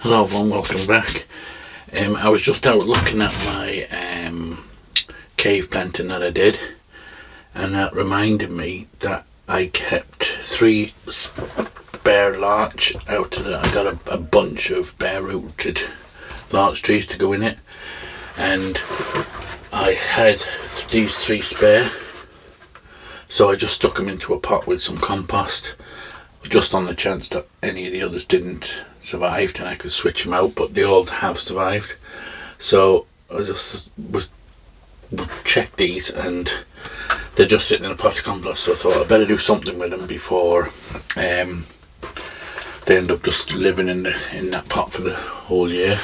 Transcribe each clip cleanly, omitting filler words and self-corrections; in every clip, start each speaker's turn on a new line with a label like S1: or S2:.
S1: Hello everyone, welcome back. I was just out looking at my cave planting that I did, and that reminded me that I kept 3 spare larch out of that. I got a bunch of bare rooted larch trees to go in it, and I had these 3 spare, so I just stuck them into a pot with some compost, just on the chance that any of the others didn't survive and I could switch them out, but they all have survived. So I just checked these, and they're just sitting in a pot of compost, so I thought I'd better do something with them before they end up just living in that pot for the whole year.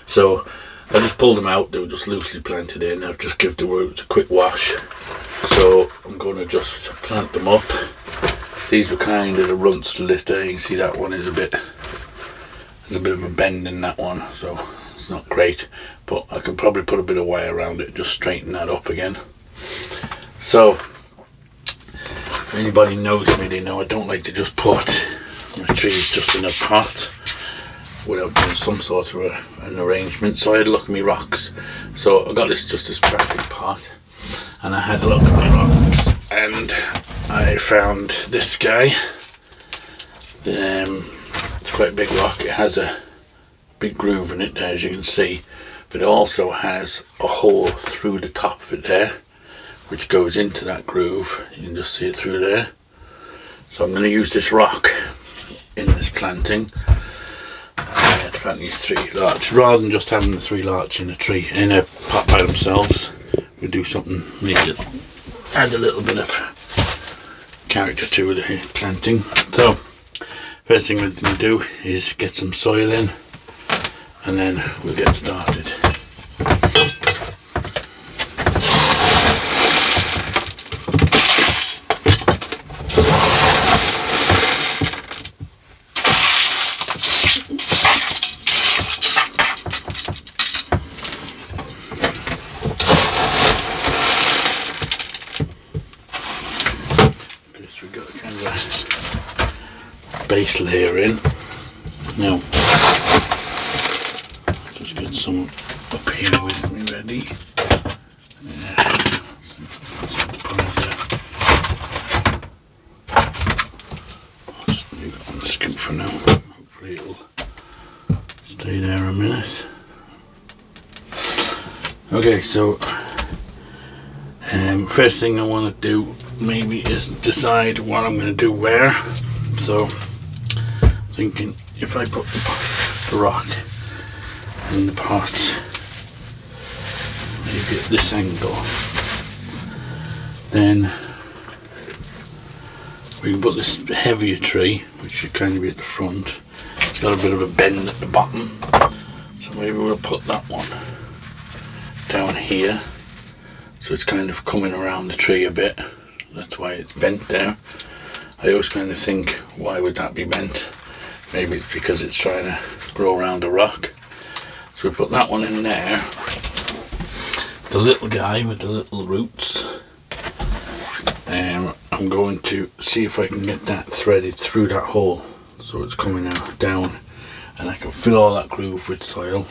S1: So I just pulled them out. They were just loosely planted in. I've just given the roots a quick wash, so I'm going to just plant them up. These were kind of the runts to lift there. You can see that one is there's a bit of a bend in that one, so it's not great, but I could probably put a bit of wire around it and just straighten that up again. So if anybody knows me, they know I don't like to just put my trees just in a pot without doing some sort of an arrangement. So I had a look at my rocks. So I got this plastic pot, and I had a look at my rocks, and I found this guy. It's quite a big rock. It has a big groove in it there, as you can see, but it also has a hole through the top of it there, which goes into that groove. You can just see it through there. So I'm going to use this rock in this planting to plant these 3 larch, rather than just having the 3 larch in a pot by themselves. We do something, maybe add a little bit of character to the planting. So first thing we're going to do is get some soil in, and then we'll get started. Base layer in. Now just get some up here with me ready. I'll just leave it on the scoop for now. Hopefully it'll stay there a minute. Okay, so first thing I want to do maybe is decide what I'm going to do where. So thinking if I put the rock in the pot, maybe at this angle, then we can put this heavier tree, which should kind of be at the front. It's got a bit of a bend at the bottom, so maybe we'll put that one down here, so it's kind of coming around the tree a bit. That's why it's bent there. I always kind of think, why would that be bent? Maybe it's because it's trying to grow around a rock. So we put that one in there. The little guy with the little roots, I'm going to see if I can get that threaded through that hole, so it's coming out down, and I can fill all that groove with soil,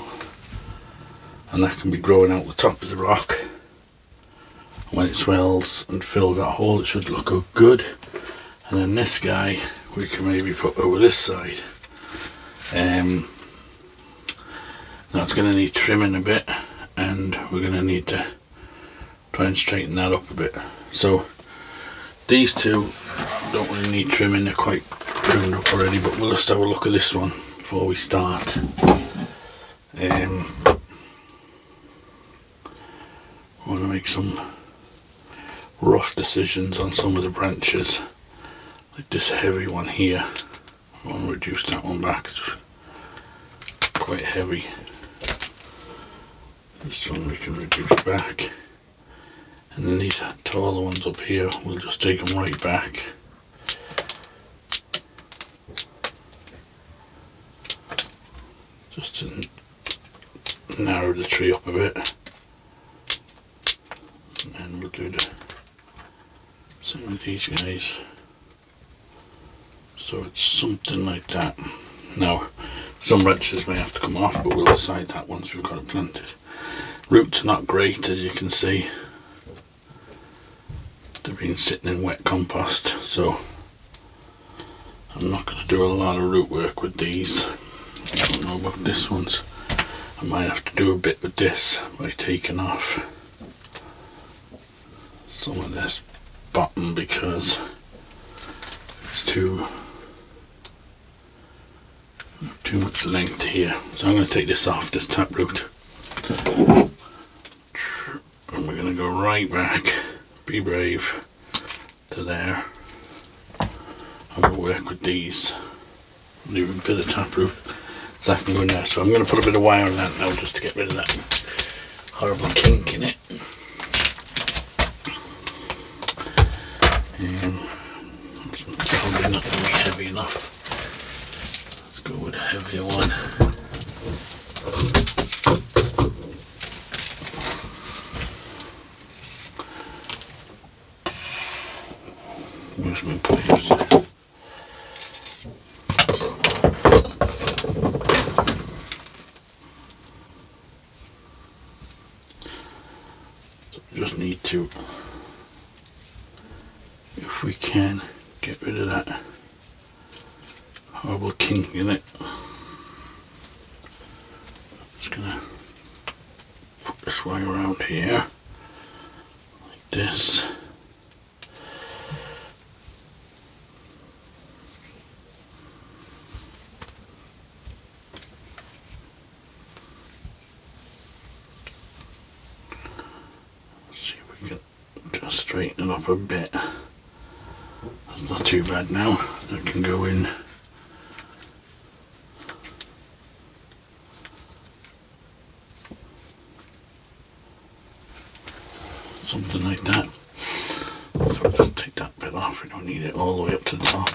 S1: and that can be growing out the top of the rock. When it swells and fills that hole, it should look good. And then this guy we can maybe put over this side. That's going to need trimming a bit, and we're going to need to try and straighten that up a bit. So these 2 don't really need trimming, they're quite pruned up already, but we'll just have a look at this one before we start. I want to make some rough decisions on some of the branches. Like this heavy one here, I want to reduce that one back, it's quite heavy. This one we can reduce back, and then these taller ones up here, we'll just take them right back. Just to narrow the tree up a bit, and then we'll do the same with these guys. So it's something like that. Now, Some branches may have to come off, but we'll decide that once we've got it planted. Roots are not great, as you can see. They've been sitting in wet compost, so I'm not going to do a lot of root work with these. I don't know about this ones. I might have to do a bit with this by taking off some of this bottom because it's too much length here. So I'm going to take this off, this taproot, and we're going to go right back, be brave, to there, and we'll work with these. Leave a bit of taproot so that can go in there. So I'm going to put a bit of wire on that now just to get rid of that horrible kink in it. It's probably not going to be heavy enough. Let's go with a heavier one. Where's my pliers? So we just need to, if we can, get rid of that horrible kink in it. Just gonna put this wire around here, like this. See if we can just straighten it up a bit. That's not too bad now. That can go in. Something like that. So we'll just take that bit off, we don't need it all the way up to the top.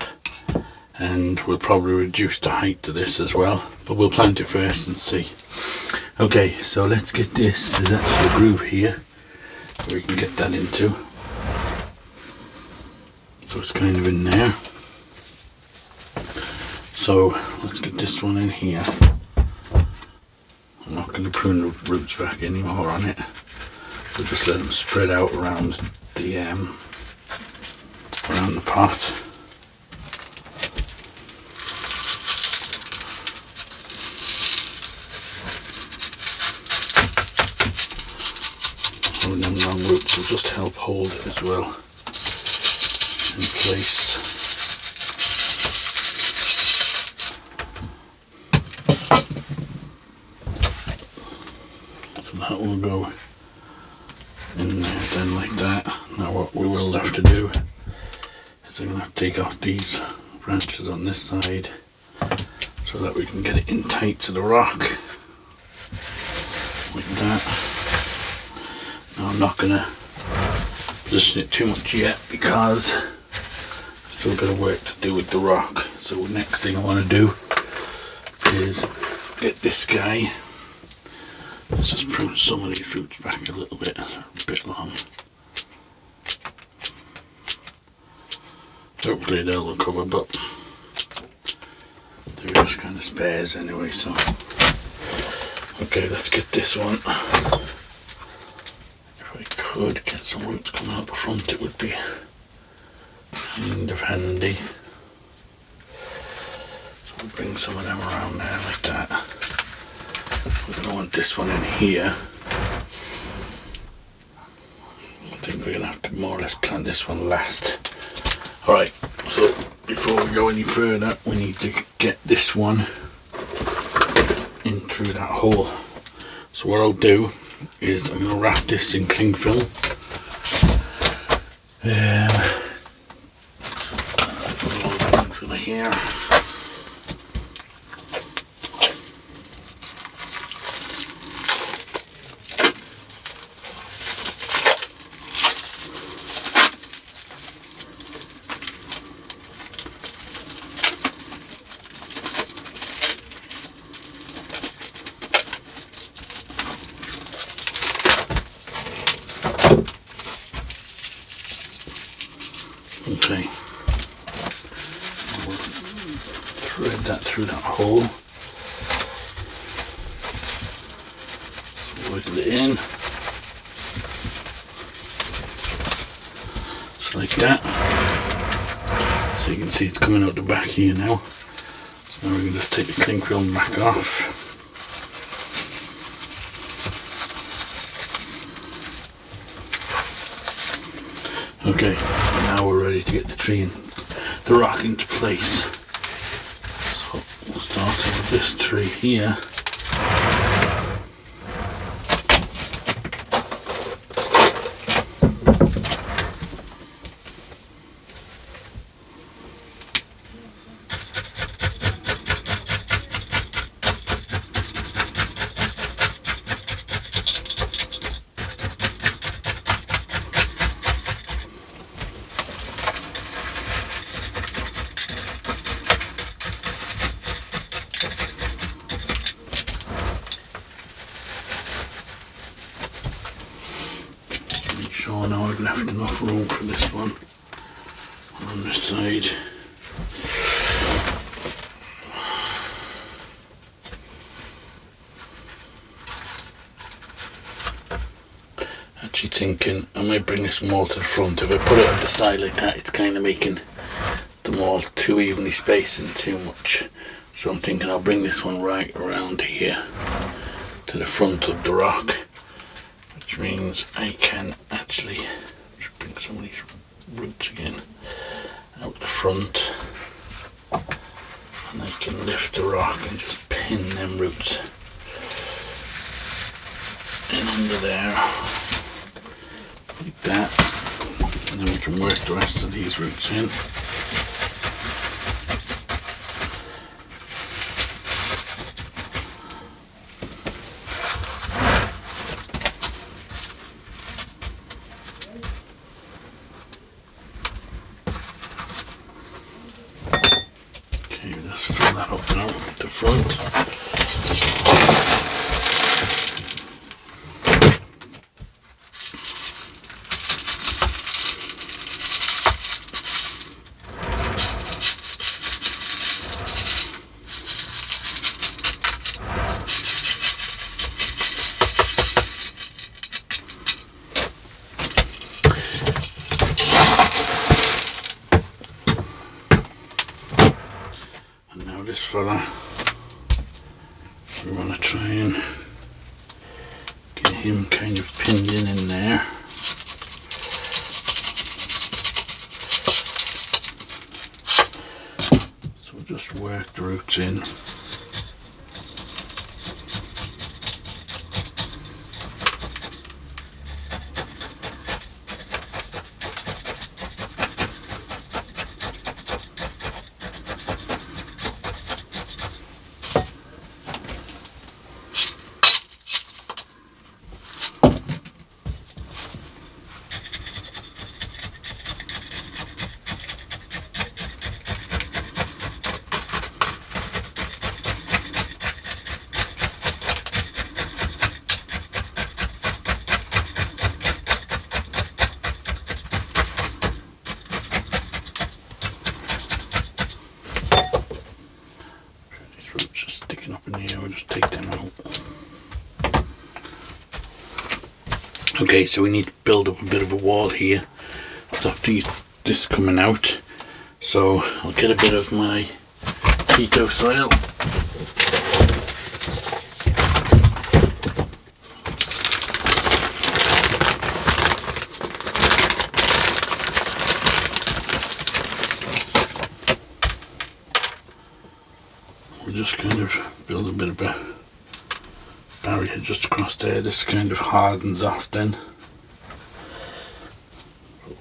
S1: And we'll probably reduce the height to this as well, but we'll plant it first and see. Okay, so let's get this. There's actually a groove here where we can get that into. So it's kind of in there. So let's get this one in here. I'm not going to prune the roots back anymore on it. We'll just let them spread out around the pot. And them long roots will just help hold it as well in place. So that will go in there then like that. Now what we will have to do is I'm going to have to take off these branches on this side so that we can get it in tight to the rock like that. Now I'm not going to position it too much yet because there's still a bit of work to do with the rock. So the next thing I want to do is get this guy. Let's just prune some of these roots back a little bit, they're a bit long. Hopefully they'll recover, but they're just kind of spares anyway, so. Okay, let's get this one. If I could get some roots coming out the front, it would be kind of handy. So we'll bring some of them around there like that. We're going to want this one in here. I think we're going to have to more or less plant this one last. Alright, so before we go any further, we need to get this one in through that hole. So what I'll do is I'm going to wrap this in cling film. Put a little cling film here. Okay, we'll wiggle it in, just like that. So you can see it's coming out the back here now. So now we can just take the cling film back off. Okay, so now we're ready to get the rock into place. So we'll start with this tree here. Sure now I've left enough room for this one on this side. Actually thinking I might bring this more to the front. If I put it on the side like that, it's kind of making them all too evenly spaced and too much. So I'm thinking I'll bring this one right around here to the front of the rock, which means I can actually just bring some of these roots again out the front, and I can lift the rock and just pin them roots in under there like that, and then we can work the rest of these roots in. Just fill that up now at the front. This fella, we want to try and get him kind of pinned in there. So we'll just work the roots in. Up in the air, we'll just take them out. Okay, so we need to build up a bit of a wall here, stop this coming out. So I'll get a bit of my keto soil. We'll just kind of build a bit of a barrier just across there. This kind of hardens off then.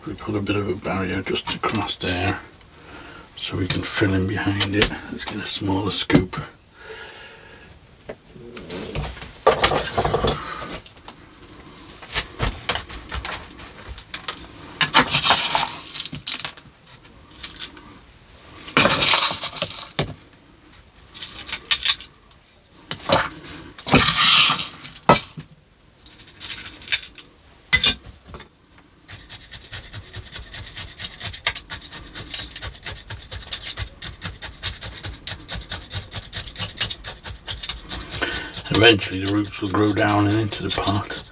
S1: We put a bit of a barrier just across there so we can fill in behind it. Let's get a smaller scoop. Eventually the roots will grow down and into the pot,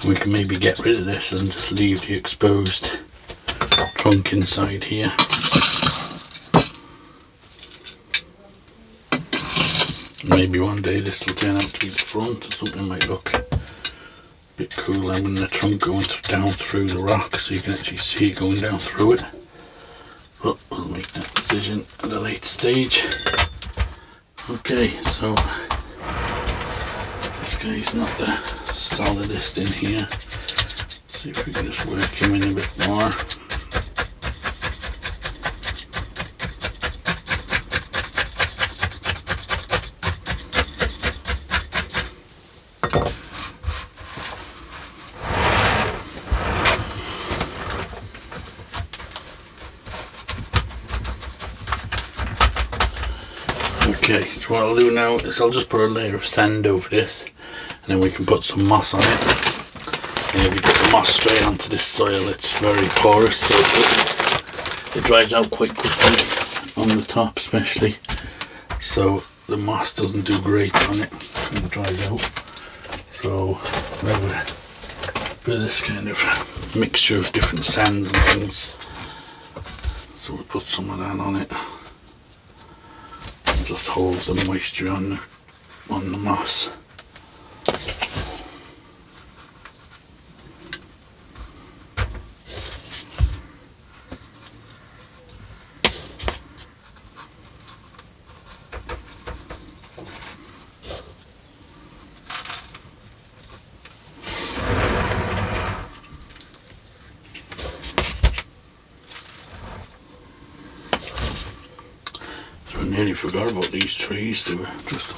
S1: and we can maybe get rid of this and just leave the exposed trunk inside here. Maybe one day this will turn out to be the front, or something might look a bit cool having the trunk going down through the rock so you can actually see it going down through it. But we'll make that decision at a late stage. Okay, so this guy's not the solidest in here. Let's see if we can just work him in a bit more. Okay, so what I'll do now is I'll just put a layer of sand over this, and then we can put some moss on it. And if you put the moss straight onto this soil, it's very porous, so it dries out quite quickly on the top especially. So the moss doesn't do great on it when it dries out. So we have a bit of this kind of mixture of different sands and things. So we'll put some of that on it. Just holds the moisture on the moss. I nearly forgot about these trees. They were just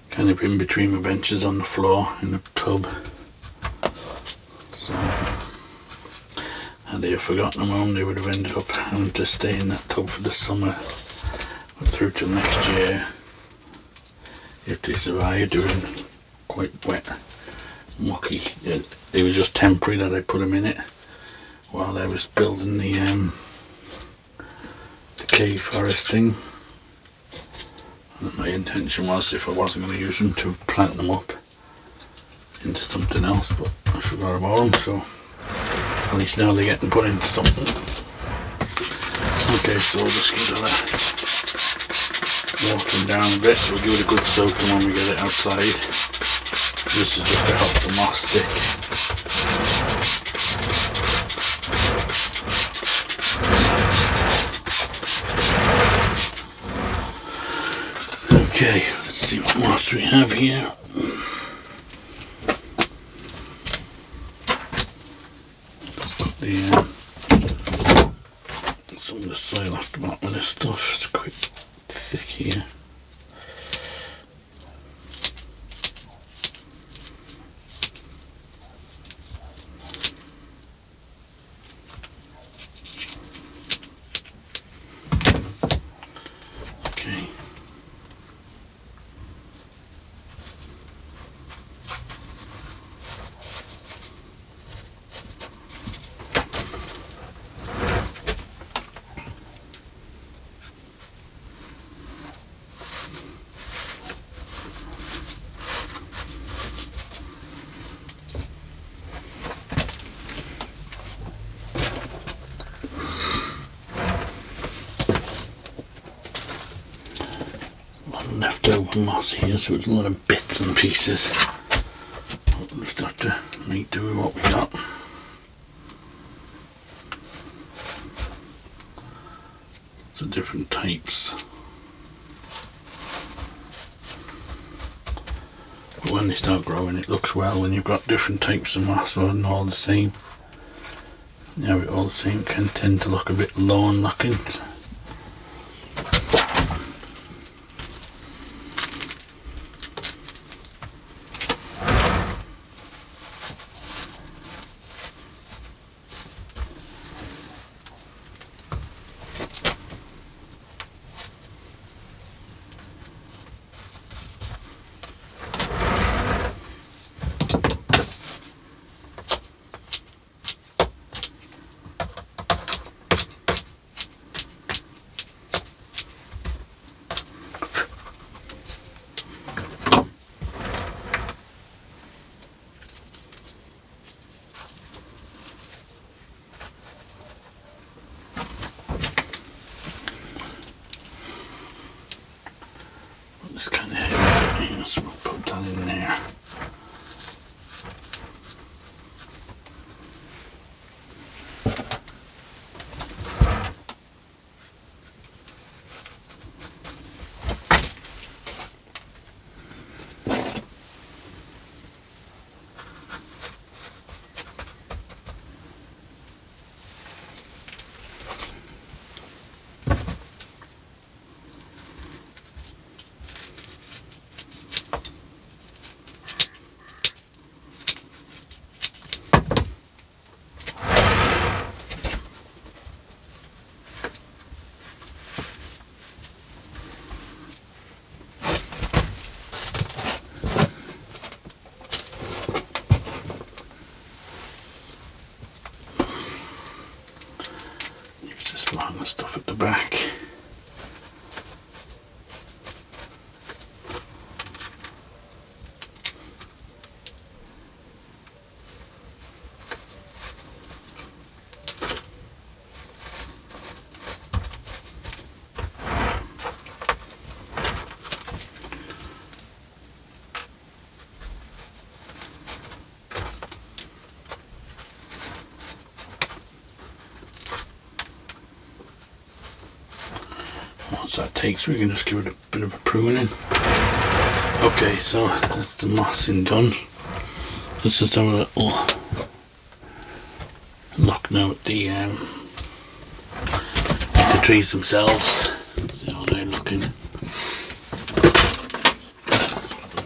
S1: kind of in between my benches on the floor in the tub. So had they forgotten them home, they would have ended up having to stay in that tub for the summer, but through to next year if they survive during quite wet, mucky. They were just temporary that I put them in it while I was building the cave forest thing. And my intention was, if I wasn't going to use them, to plant them up into something else, but I forgot about them, so at least now they're getting put into something. Okay, so we'll just give it a walking down a bit. We'll give it a good soaking when we get it outside. This is just to help the moss stick. Okay, let's see what moss we have here. Let's put the some of the soil off the bottom of this stuff. It's quite thick here. Leftover moss here, so it's a lot of bits and pieces. We'll just have to make do with what we got. Lots of different types. But when they start growing, it looks well when you've got different types of moss rather than all the same. Now it all the same can tend to look a bit lawn looking. Yes, we'll put that in there. Long stuff at the back. Once that takes, we can just give it a bit of a pruning. Okay, so that's the mossing done. Let's just have a little look now at the trees themselves. See how they're looking.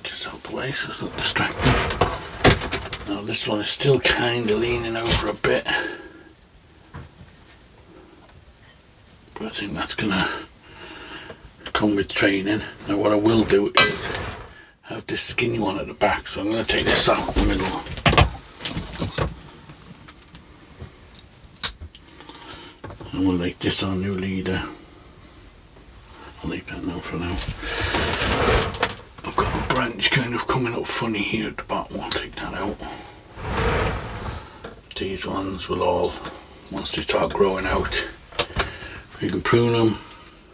S1: Just out the way so it's not distracting. Now this one is still kind of leaning over a bit, but I think that's gonna come with training. Now what I will do is have this skinny one at the back, so I'm going to take this out in the middle. And we'll make this our new leader. I'll leave that now for now. I've got a branch kind of coming up funny here at the bottom, I'll take that out. These ones will all, once they start growing out, we can prune them.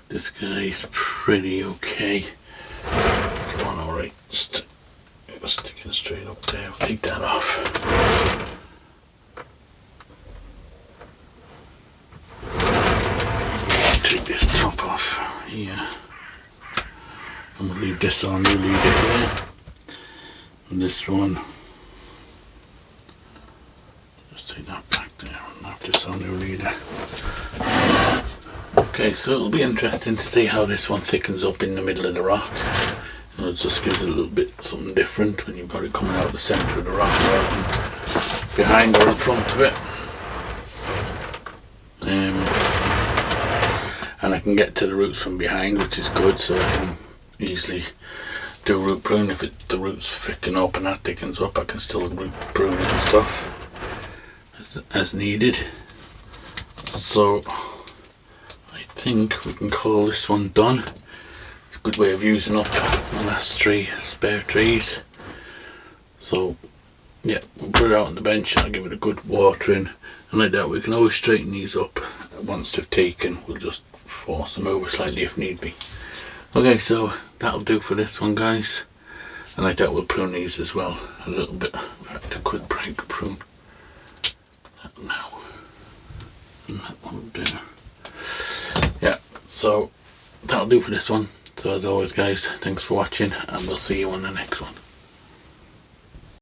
S1: This guy's pretty okay. Come on, alright. Sticking straight up there. I'll take that off. Take this top off here. And we'll leave this on new leader here. And this one. Just take that back there and have this on new leader. Okay, so it'll be interesting to see how this one thickens up in the middle of the rock. And it just gives it a little bit something different when you've got it coming out the centre of the rock rather than behind or in front of it. And I can get to the roots from behind, which is good, so I can easily do root pruning. If the roots thicken up and that thickens up, I can still root prune it and stuff as needed. So I think we can call this one done. It's a good way of using up the last 3 spare trees. So yeah, we'll put it out on the bench and I'll give it a good watering, and like that we can always straighten these up once they've taken. We'll just force them over slightly if need be. Okay, so that'll do for this one, guys, and like that we'll prune these as well a little bit. In fact, I could break the prune that now and that one there. Yeah, so that'll do for this one. So as always, guys, thanks for watching and we'll see you on the next one.